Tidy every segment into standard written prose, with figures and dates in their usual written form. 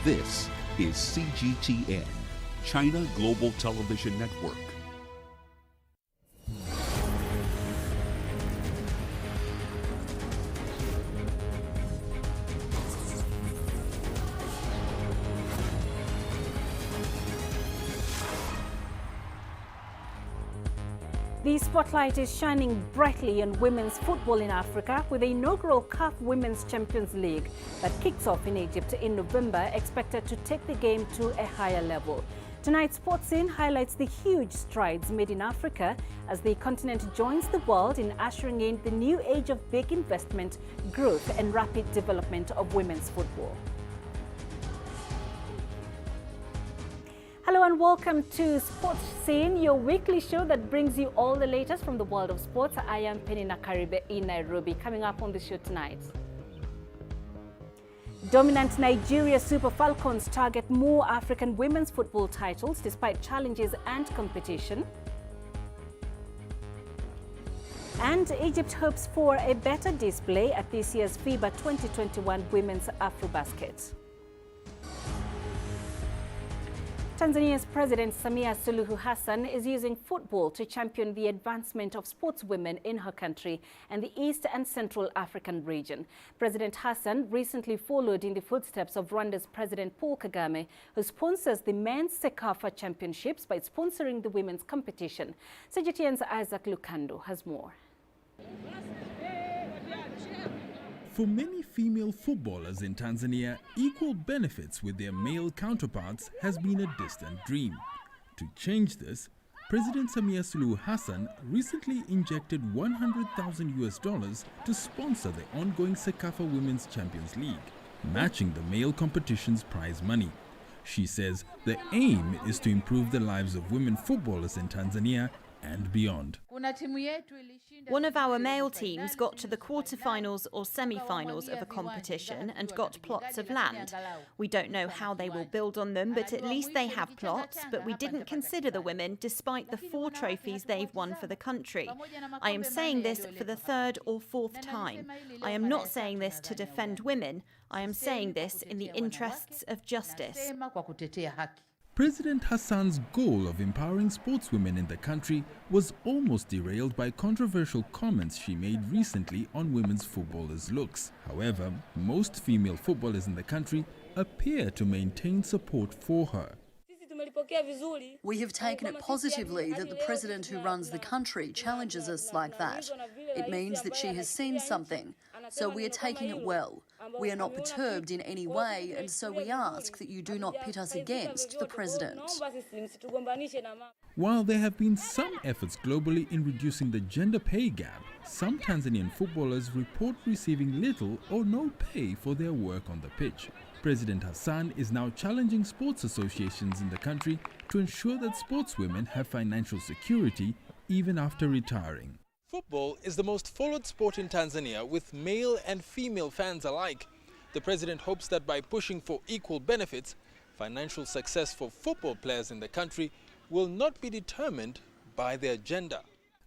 This is CGTN, China Global Television Network. The spotlight is shining brightly on women's football in Africa with the inaugural CAF Women's Champions League that kicks off in Egypt in November, expected to take the game to a higher level. Tonight's Sports Scene highlights the huge strides made in Africa as the continent joins the world in ushering in the new age of big investment, growth and rapid development of women's football. Hello and welcome to Sports Scene, your weekly show that brings you all the latest from the world of sports. I am Peninah Karibe in Nairobi. Coming up on the show tonight, dominant Nigeria Super Falcons target more African women's football titles despite challenges and competition. And Egypt hopes for a better display at this year's FIFA 2021 Women's AfroBasket. Tanzania's President Samia Suluhu Hassan is using football to champion the advancement of sportswomen in her country and the East and Central African region. President Hassan recently followed in the footsteps of Rwanda's President Paul Kagame, who sponsors the men's CECAFA championships by sponsoring the women's competition. CGTN's Isaac Lukando has more. For many female footballers in Tanzania, equal benefits with their male counterparts has been a distant dream. To change this, President Samia Suluhu Hassan recently injected $100,000 to sponsor the ongoing CECAFA Women's Champions League, matching the male competition's prize money. She says the aim is to improve the lives of women footballers in Tanzania and beyond. One of our male teams got to the quarterfinals or semi-finals of a competition and got plots of land. We don't know how they will build on them, but at least they have plots. But we didn't consider the women despite the 4 trophies they've won for the country. I am saying this for the 3rd or 4th time. I am not saying this to defend women. I am saying this in the interests of justice. President Hassan's goal of empowering sportswomen in the country was almost derailed by controversial comments she made recently on women's footballers' looks. However, most female footballers in the country appear to maintain support for her. We have taken it positively that the president who runs the country challenges us like that. It means that she has seen something, so we are taking it well. We are not perturbed in any way, and so we ask that you do not pit us against the president. While there have been some efforts globally in reducing the gender pay gap, some Tanzanian footballers report receiving little or no pay for their work on the pitch. President Hassan is now challenging sports associations in the country to ensure that sportswomen have financial security even after retiring. Football is the most followed sport in Tanzania, with male and female fans alike. The president hopes that by pushing for equal benefits, financial success for football players in the country will not be determined by their gender.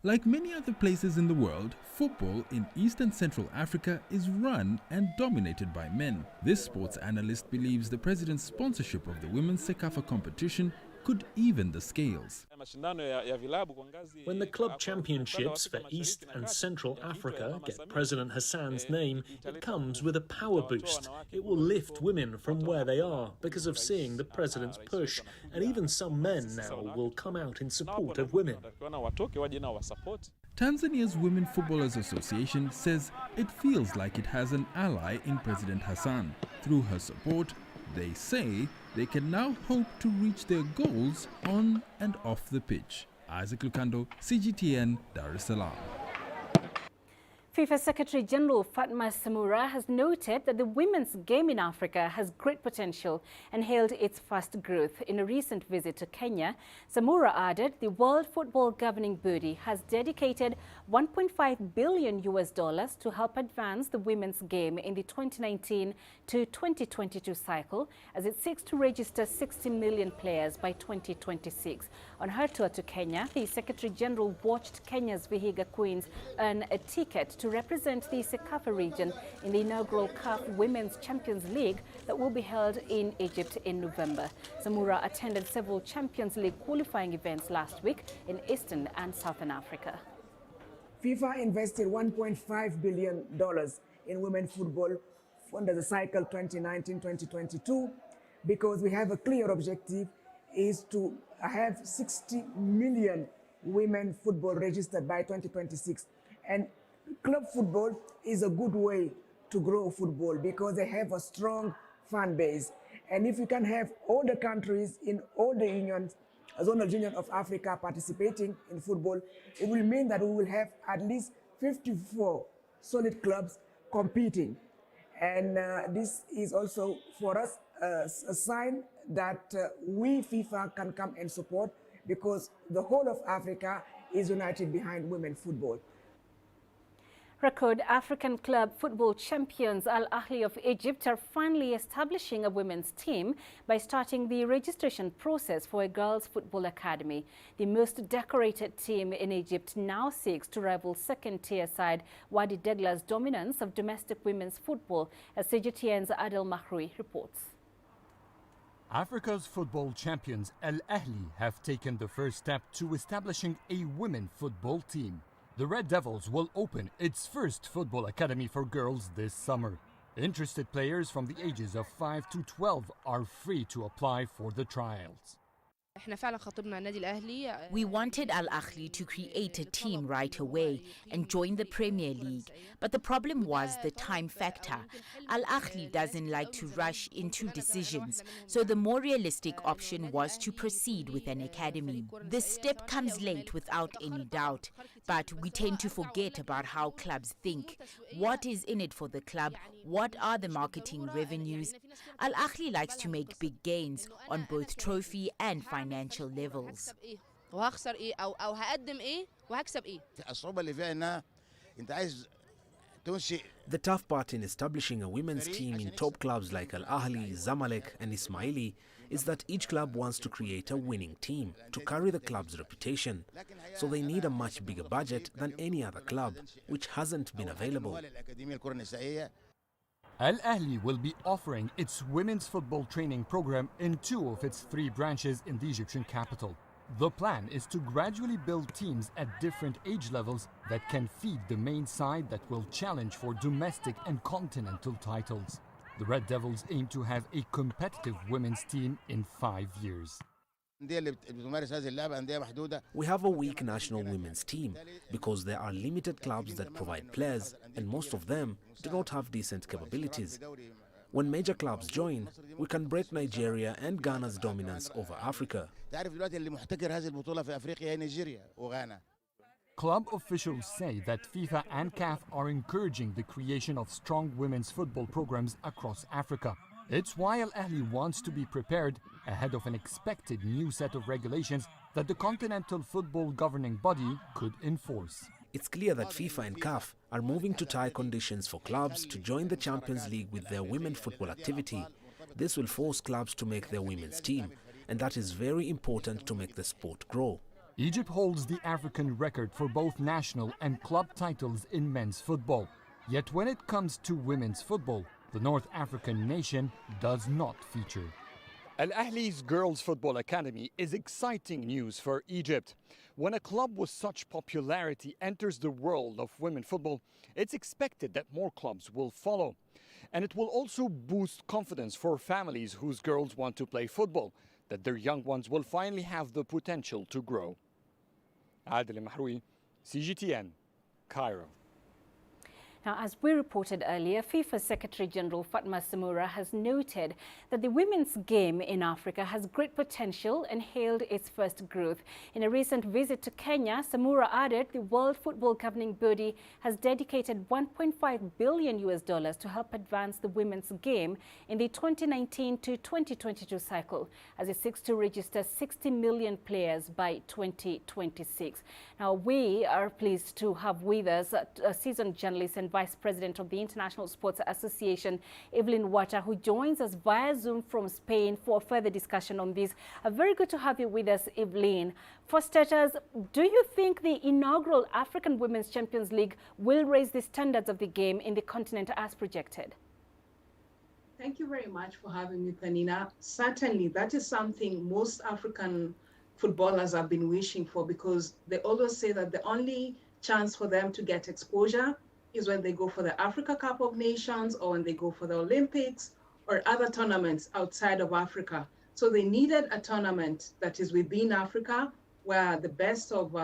Like many other places in the world, football in East and Central Africa is run and dominated by men. This sports analyst believes the president's sponsorship of the women's CECAFA competition could even the scales. When the club championships for East and Central Africa get President Hassan's name, it comes with a power boost. It will lift women from where they are because of seeing the president's push, and even some men now will come out in support of women. Tanzania's Women Footballers Association says it feels like it has an ally in President Hassan. Through her support, they say they can now hope to reach their goals on and off the pitch. Isaac Lukando, CGTN, Dar es Salaam. FIFA Secretary General Fatma Samura has noted that the women's game in Africa has great potential and hailed its fast growth. In a recent visit to Kenya, Samura added the World Football Governing Body has dedicated $1.5 billion to help advance the women's game in the 2019 to 2022 cycle as it seeks to register 60 million players by 2026. On her tour to Kenya, the Secretary General watched Kenya's Vihiga Queens earn a ticket to to represent the CECAFA region in the inaugural CAF Women's Champions League that will be held in Egypt in November. Samura attended several Champions League qualifying events last week in Eastern and Southern Africa. FIFA invested $1.5 billion in women's football under the cycle 2019-2022 because we have a clear objective is to have 60 million women football registered by 2026. And club football is a good way to grow football because they have a strong fan base. And if you can have all the countries in all the unions, zonal union of Africa participating in football, it will mean that we will have at least 54 solid clubs competing. And this is also for us a sign that we, FIFA, can come and support because the whole of Africa is united behind women's football. Record African club football champions Al-Ahly of Egypt are finally establishing a women's team by starting the registration process for a girls' football academy. The most decorated team in Egypt now seeks to rival second-tier side Wadi Degla's dominance of domestic women's football, as CGTN's Adel Mahroui reports. Africa's football champions Al-Ahly have taken the first step to establishing a women football team. The Red Devils will open its first football academy for girls this summer. Interested players from the ages of 5 to 12 are free to apply for the trials. We wanted Al-Ahly to create a team right away and join the Premier League, but the problem was the time factor. Al-Ahly doesn't like to rush into decisions, so the more realistic option was to proceed with an academy. This step comes late without any doubt, but we tend to forget about how clubs think. What is in it for the club? What are the marketing revenues? Al-Ahly likes to make big gains on both trophy and financial levels. The tough part in establishing a women's team in top clubs like Al-Ahly, Zamalek and Ismaili is that each club wants to create a winning team to carry the club's reputation. So they need a much bigger budget than any other club, which hasn't been available. Al-Ahly will be offering its women's football training program in 2 of its 3 branches in the Egyptian capital. The plan is to gradually build teams at different age levels that can feed the main side that will challenge for domestic and continental titles. The Red Devils aim to have a competitive women's team in 5 years. We have a weak national women's team because there are limited clubs that provide players and most of them do not have decent capabilities. When major clubs join, we can break Nigeria and Ghana's dominance over Africa. Club officials say that FIFA and CAF are encouraging the creation of strong women's football programs across Africa. It's why Al-Ahly wants to be prepared ahead of an expected new set of regulations that the Continental Football Governing Body could enforce. It's clear that FIFA and CAF are moving to tie conditions for clubs to join the Champions League with their women's football activity. This will force clubs to make their women's team, and that is very important to make the sport grow. Egypt holds the African record for both national and club titles in men's football. Yet when it comes to women's football, the North African nation does not feature. Al-Ahly's Girls Football Academy is exciting news for Egypt. When a club with such popularity enters the world of women football, it's expected that more clubs will follow. And it will also boost confidence for families whose girls want to play football, that their young ones will finally have the potential to grow. Adel Mahroui, CGTN, Cairo. Now, as we reported earlier, FIFA Secretary General Fatma Samura has noted that the women's game in Africa has great potential and hailed its first growth. In a recent visit to Kenya, Samura added the World Football Governing Body has dedicated $1.5 billion to help advance the women's game in the 2019 to 2022 cycle, as it seeks to register 60 million players by 2026. Now, we are pleased to have with us a seasoned journalist and and Vice President of the International Sports Association, Evelyn Wata, who joins us via Zoom from Spain for further discussion on this. Very good to have you with us, Evelyn. For starters, do you think the inaugural African Women's Champions League will raise the standards of the game in the continent as projected? Thank you very much for having me, Peninah. Certainly, that is something most African footballers have been wishing for, because they always say that the only chance for them to get exposure is when they go for the Africa Cup of Nations or when they go for the Olympics or other tournaments outside of Africa. So they needed a tournament that is within Africa where the best of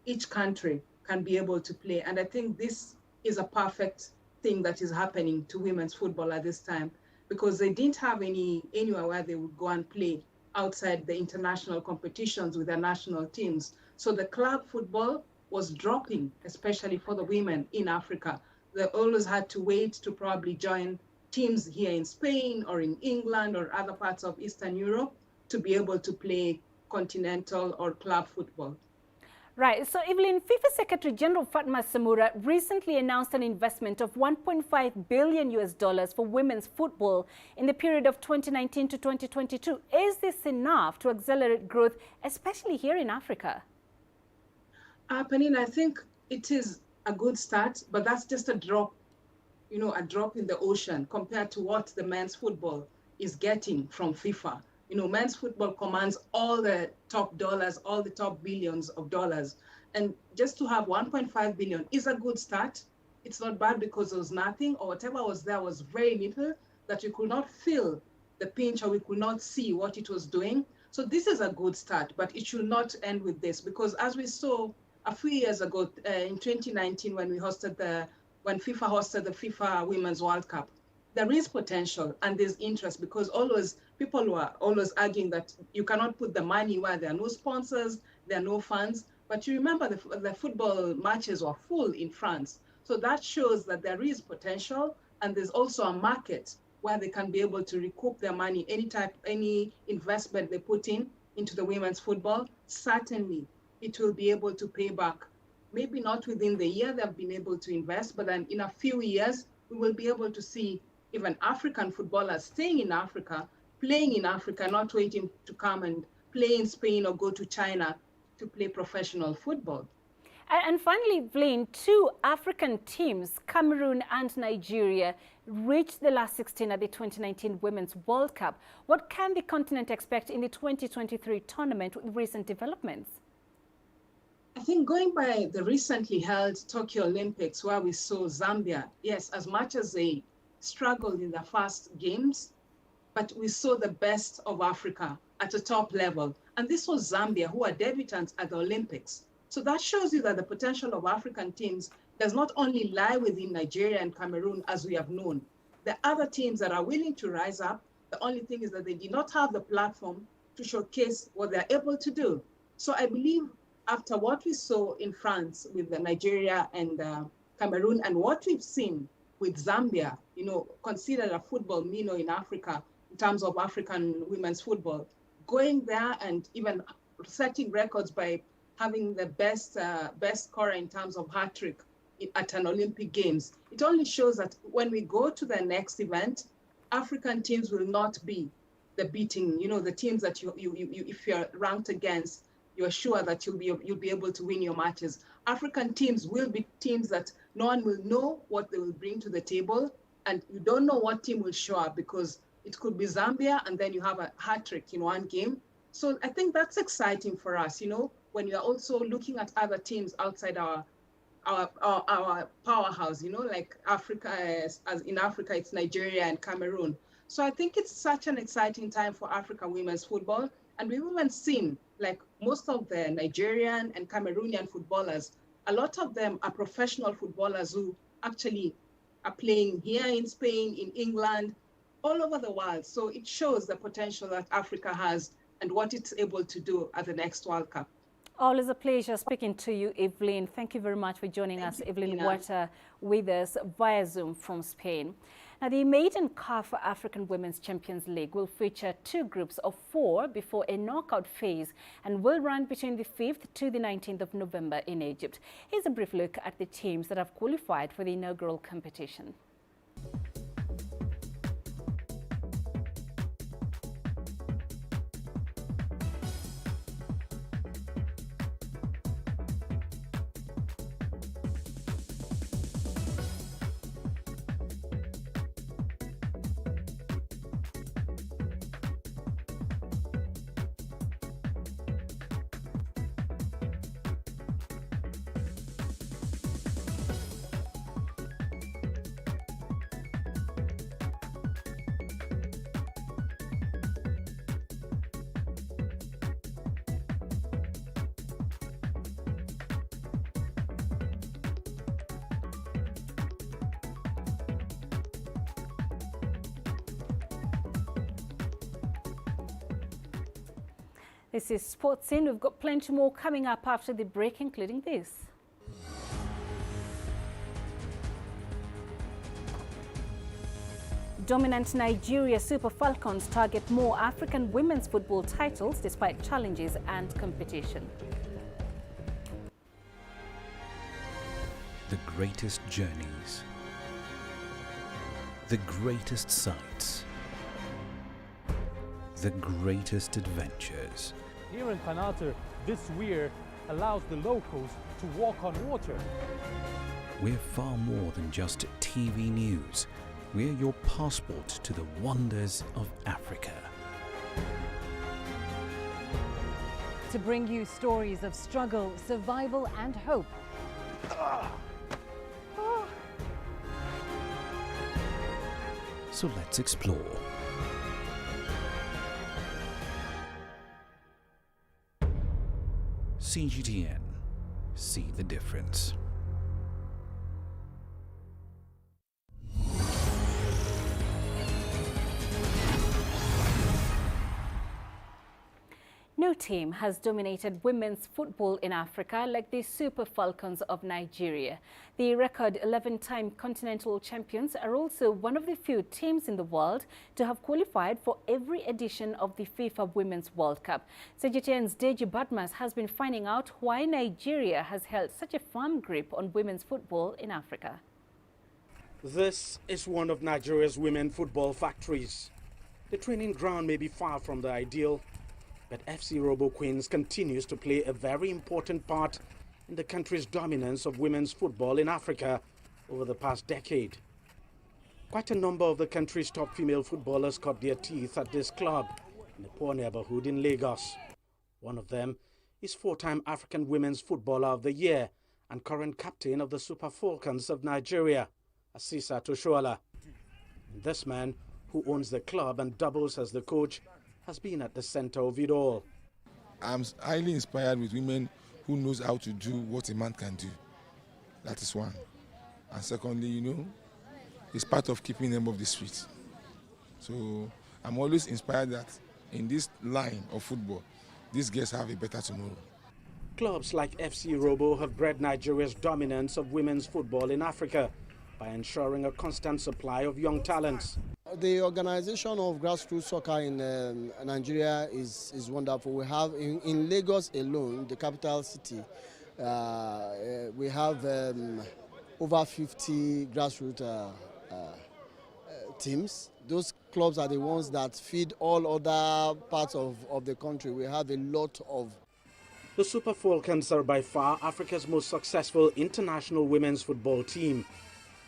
each country can be able to play. And I think this is a perfect thing that is happening to women's football at this time, because they didn't have anywhere where they would go and play outside the international competitions with their national teams. So the club football was dropping, especially for the women in Africa. They always had to wait to probably join teams here in Spain or in England or other parts of Eastern Europe to be able to play continental or club football. Right. So, Evelyn, FIFA Secretary General Fatma Samoura recently announced an investment of $1.5 billion for women's football in the period of 2019 to 2022. Is this enough to accelerate growth, especially here in Africa? Peninah, I think it is a good start, but that's just a drop, a drop in the ocean compared to what the men's football is getting from FIFA. Men's football commands all the top dollars, all the top billions of dollars. And just to have 1.5 billion is a good start. It's not bad because there was nothing, or whatever was there was very little, that we could not feel the pinch or we could not see what it was doing. So this is a good start, but it should not end with this, because as we saw a few years ago in 2019 when FIFA hosted the FIFA Women's World Cup, there is potential and there's interest, because people were always arguing that you cannot put the money where there are no sponsors, there are no funds. But you remember the football matches were full in France. So that shows that there is potential, and there's also a market where they can be able to recoup their money, any investment they put into the women's football. Certainly, it will be able to pay back. Maybe not within the year they've been able to invest, but then in a few years, we will be able to see even African footballers staying in Africa, playing in Africa, not waiting to come and play in Spain or go to China to play professional football. And finally, Blaine, two African teams, Cameroon and Nigeria, reached the last 16 at the 2019 Women's World Cup. What can the continent expect in the 2023 tournament with recent developments? I think going by the recently held Tokyo Olympics, where we saw Zambia, yes, as much as they struggled in the first games, but we saw the best of Africa at a top level. And this was Zambia, who are debutants at the Olympics. So that shows you that the potential of African teams does not only lie within Nigeria and Cameroon, as we have known. The other teams that are willing to rise up, the only thing is that they did not have the platform to showcase what they're able to do. So I believe after what we saw in France with the Nigeria and Cameroon, and what we've seen with Zambia, considered a football minnow in Africa in terms of African women's football, going there and even setting records by having the best scorer in terms of hat-trick at an Olympic Games. It only shows that when we go to the next event, African teams will not be the beating, the teams that you if you're ranked against, you're sure that you'll be able to win your matches. African teams will be teams that no one will know what they will bring to the table, and you don't know what team will show up, because it could be Zambia and then you have a hat-trick in one game. So I think that's exciting for us, when you're also looking at other teams outside our powerhouse, like Africa, as in Africa, it's Nigeria and Cameroon. So I think it's such an exciting time for Africa women's football. And we've even seen, like most of the Nigerian and Cameroonian footballers, a lot of them are professional footballers who actually are playing here in Spain, in England, all over the world. So it shows the potential that Africa has and what it's able to do at the next World Cup. Always a pleasure speaking to you, Evelyn. Thank you very much for joining us, Evelyn Wata, with us via Zoom from Spain. Now, the maiden CAF African Women's Champions League will feature 2 groups of 4 before a knockout phase and will run between the 5th to the 19th of November in Egypt. Here's a brief look at the teams that have qualified for the inaugural competition. This is Sports In. We've got plenty more coming up after the break, including this. Dominant Nigeria Super Falcons target more African women's football titles despite challenges and competition. The greatest journeys, the greatest sights, the greatest adventures. Here in Panata, this weir allows the locals to walk on water. We're far more than just TV news. We're your passport to the wonders of Africa. To bring you stories of struggle, survival and hope. So let's explore. CGTN. See the difference. No team has dominated women's football in Africa like the Super Falcons of Nigeria. The record 11-time continental champions are also one of the few teams in the world to have qualified for every edition of the FIFA Women's World Cup. CGTN's Deji Badmas has been finding out why Nigeria has held such a firm grip on women's football in Africa. This is one of Nigeria's women football factories. The training ground may be far from the ideal, but FC Robo Queens continues to play a very important part in the country's dominance of women's football in Africa over the past decade. Quite a number of the country's top female footballers cut their teeth at this club in a poor neighborhood in Lagos. One of them is 4-time African Women's Footballer of the Year and current captain of the Super Falcons of Nigeria, Asisa Toshoala. This man, who owns the club and doubles as the coach, has been at the center of it all. I'm highly inspired with women who knows how to do what a man can do. That is one. And secondly, it's part of keeping them off the streets. So I'm always inspired that in this line of football, these girls have a better tomorrow. Clubs like FC Robo have bred Nigeria's dominance of women's football in Africa by ensuring a constant supply of young talents. The organization of grassroots soccer in Nigeria is wonderful. We have in Lagos alone, the capital city, we have over 50 grassroots teams. Those clubs are the ones that feed all other parts of the country. We have a lot of. The Super Falcons are by far Africa's most successful international women's football team.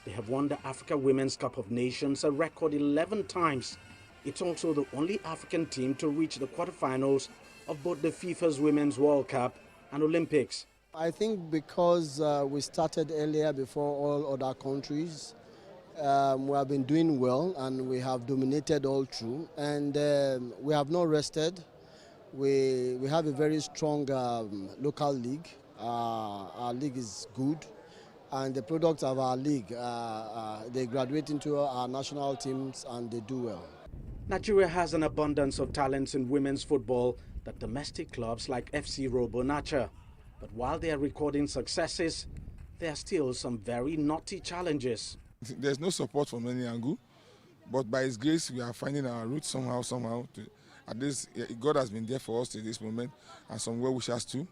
They have won the Africa Women's Cup of Nations a record 11 times. It's also the only African team to reach the quarterfinals of both the FIFA's Women's World Cup and Olympics. I think because we started earlier before all other countries, we have been doing well and we have dominated all through, and we have not rested. We have a very strong local league. Our league is good. And the products of our league, they graduate into our national teams and they do well. Nigeria has an abundance of talents in women's football that domestic clubs like FC Robo nurture. But while they are recording successes, there are still some very knotty challenges. There's no support from any angle. But by His grace, we are finding our roots somehow. At least God has been there for us to this moment, and some well wishers too.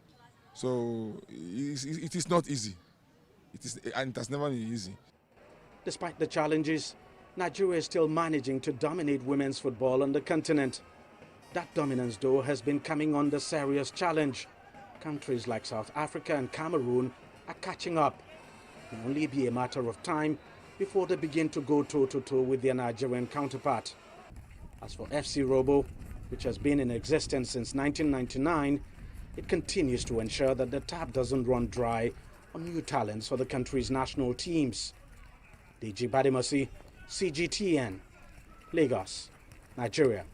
So it is not easy. And it has never been easy. Despite the challenges, Nigeria is still managing to dominate women's football on the continent. That dominance, though, has been coming under serious challenge. Countries like South Africa and Cameroon are catching up. It will only be a matter of time before they begin to go toe-to-toe with their Nigerian counterpart. As for FC Robo, which has been in existence since 1999, it continues to ensure that the tap doesn't run dry on new talents for the country's national teams. DG Badimasi, CGTN, Lagos, Nigeria.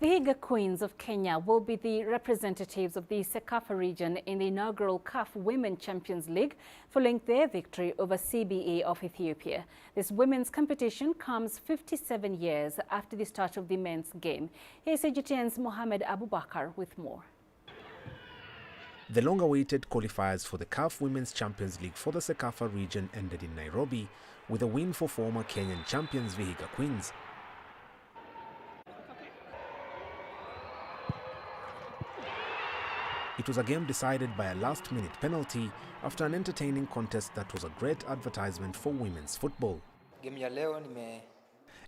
Vihiga Queens of Kenya will be the representatives of the Sekafa region in the inaugural CAF Women Champions League following their victory over CBA of Ethiopia. This women's competition comes 57 years after the start of the men's game. Here's CGTN's Mohamed Abubakar with more. The long-awaited qualifiers for the CAF Women's Champions League for the Sekafa region ended in Nairobi with a win for former Kenyan champions Vihiga Queens. It was a game decided by a last-minute penalty after an entertaining contest that was a great advertisement for women's football.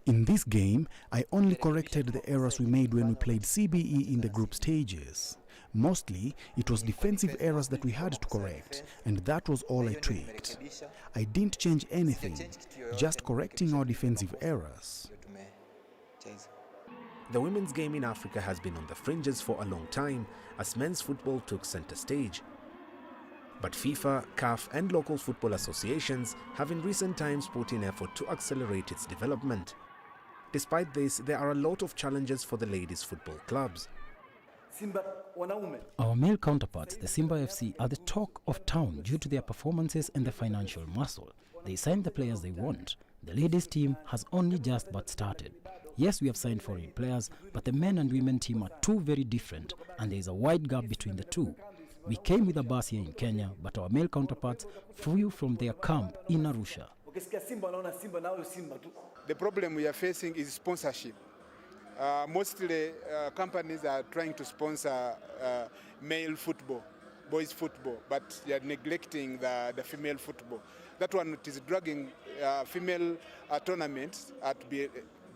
In this game, I only corrected the errors we made when we played CBE in the group stages. Mostly, it was defensive errors that we had to correct, and that was all I tweaked. I didn't change anything, just correcting our defensive errors. The women's game in Africa has been on the fringes for a long time as men's football took center stage. But FIFA, CAF and local football associations have in recent times put in effort to accelerate its development. Despite this, there are a lot of challenges for the ladies' football clubs. Our male counterparts, the Simba FC, are the talk of town due to their performances and the financial muscle. They sign the players they want. The ladies' team has only just but started. Yes, we have signed foreign players, but the men and women team are two very different, and there is a wide gap between the two. We came with a bus here in Kenya, but our male counterparts flew from their camp in Arusha. The problem we are facing is sponsorship. Mostly companies are trying to sponsor male football, boys football, but they are neglecting the female football. That one is dragging female tournaments to be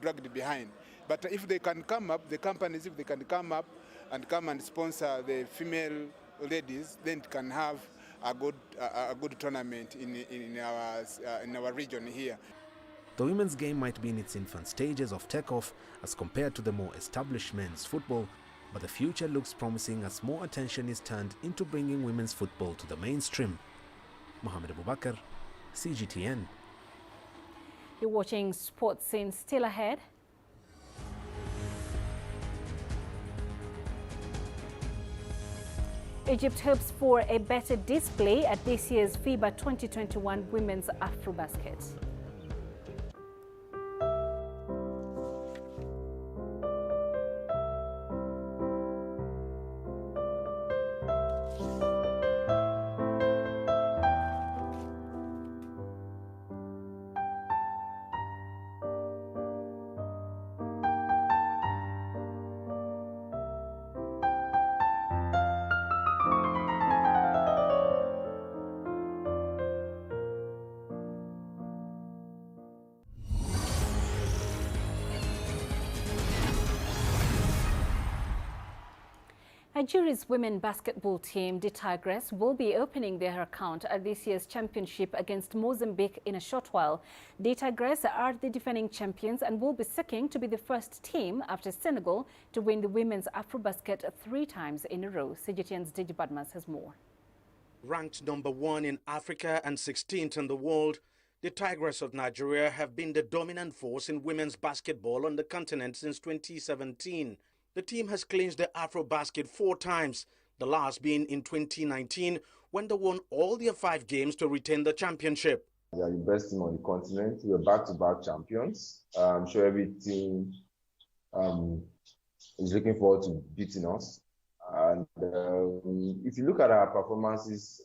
dragged behind. But if they can come up, the companies, if they can come up and sponsor the female ladies, then it can have a good tournament in our region here. The women's game might be in its infant stages of takeoff as compared to the more established men's football, but the future looks promising as more attention is turned into bringing women's football to the mainstream. Mohamed Abubakar, CGTN. You're watching Sports Scene. Still ahead. Egypt hopes for a better display at this year's FIBA 2021 Women's AfroBasket. Nigeria's women basketball team, the Tigress, will be opening their account at this year's championship against Mozambique in a short while. The Tigress are the defending champions and will be seeking to be the first team after Senegal to win the women's AfroBasket 3 times in a row. CGTN's Digi Badmas has more. Ranked number 1 in Africa and 16th in the world, the Tigress of Nigeria have been the dominant force in women's basketball on the continent since 2017. The team has clinched the AfroBasket 4 times, the last being in 2019 when they won all their 5 games to retain the championship. They are the best team on the continent. We are back-to-back champions. I'm sure every team is looking forward to beating us. And if you look at our performances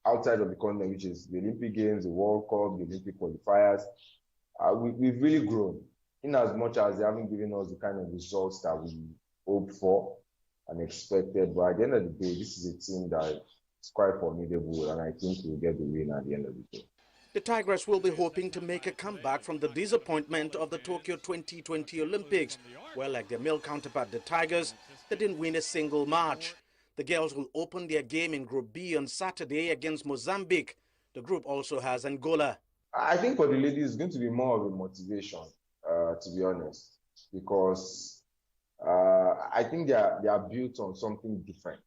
outside of the continent, which is the Olympic Games, the World Cup, the Olympic qualifiers, we've really grown, in as much as they haven't given us the kind of results that we hoped for and expected. But at the end of the day, this is a team that is quite formidable, and I think we'll get the win at the end of the day. The Tigress will be hoping to make a comeback from the disappointment of the Tokyo 2020 Olympics, where, like their male counterpart, the Tigers, they didn't win a single match. The girls will open their game in Group B on Saturday against Mozambique. The group also has Angola. I think for the ladies, it's going to be more of a motivation, to be honest, because I think they are built on something different.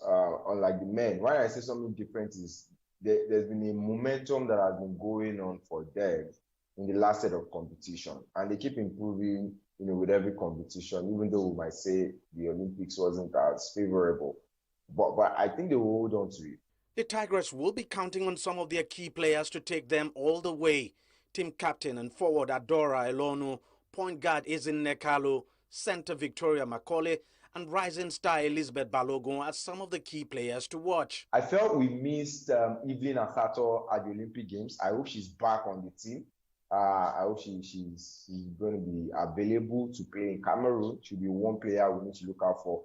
Unlike the men, when I say something different is there's been a momentum that has been going on for them in the last set of competition, and they keep improving, with every competition, even though we might say the Olympics wasn't as favorable. But I think they will hold on to it. The Tigress will be counting on some of their key players to take them all the way. Team captain and forward Adora Elonu, point guard Izin Nekalo, center Victoria Macaulay, and rising star Elizabeth Balogun as some of the key players to watch. I felt we missed Evelyn Asato at the Olympic Games. I hope she's back on the team. I hope she's going to be available to play in Cameroon. She'll be one player we need to look out for.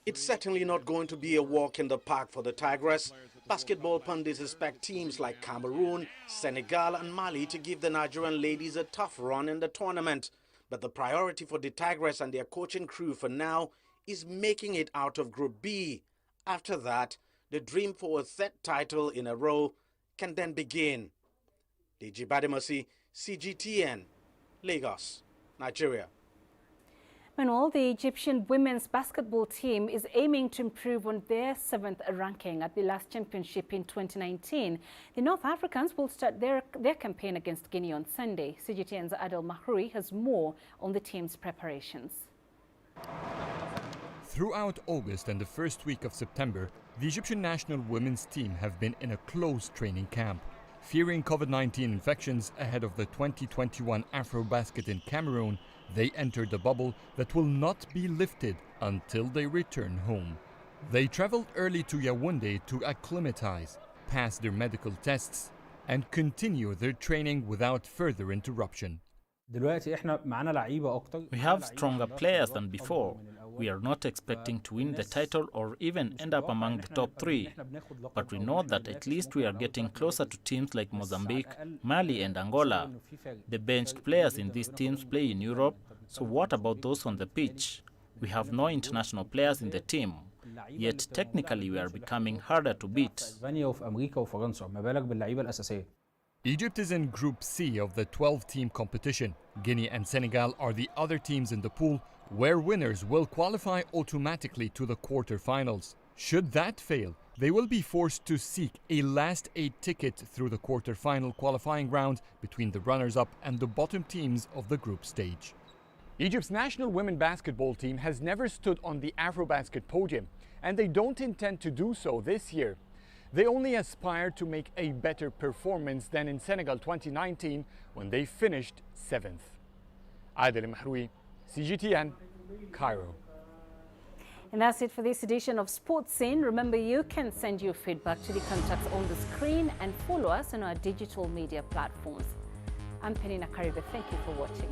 It's certainly not going to be a walk in the park for the Tigress. Basketball pundits expect teams like Cameroon, Senegal and Mali to give the Nigerian ladies a tough run in the tournament. But the priority for the Tigress and their coaching crew for now is making it out of Group B. After that, the dream for a third title in a row can then begin. Deji Bademasi, CGTN, Lagos, Nigeria. Meanwhile, the Egyptian women's basketball team is aiming to improve on their 7th ranking at the last championship in 2019. The North Africans will start their campaign against Guinea on Sunday. CGTN's Adel Mahroui has more on the team's preparations. Throughout August and the first week of September, the Egyptian national women's team have been in a closed training camp. Fearing COVID-19 infections ahead of the 2021 AfroBasket in Cameroon, they entered a bubble that will not be lifted until they return home. They traveled early to Yaoundé to acclimatize, pass their medical tests, and continue their training without further interruption. We have stronger players than before. We are not expecting to win the title or even end up among the top 3. But we know that at least we are getting closer to teams like Mozambique, Mali and Angola. The benched players in these teams play in Europe, so what about those on the pitch? We have no international players in the team. Yet technically we are becoming harder to beat. Egypt is in Group C of the 12-team competition. Guinea and Senegal are the other teams in the pool, where winners will qualify automatically to the quarterfinals. Should that fail, they will be forced to seek a last 8 ticket through the quarterfinal qualifying round between the runners-up and the bottom teams of the group stage. Egypt's national women basketball team has never stood on the AfroBasket podium, and they don't intend to do so this year. They only aspire to make a better performance than in Senegal 2019 when they finished 7th. Adel Mahroui, CGTN, Cairo. And that's it for this edition of Sports Scene. Remember, you can send your feedback to the contacts on the screen and follow us on our digital media platforms. I'm Peninah Karibe. Thank you for watching.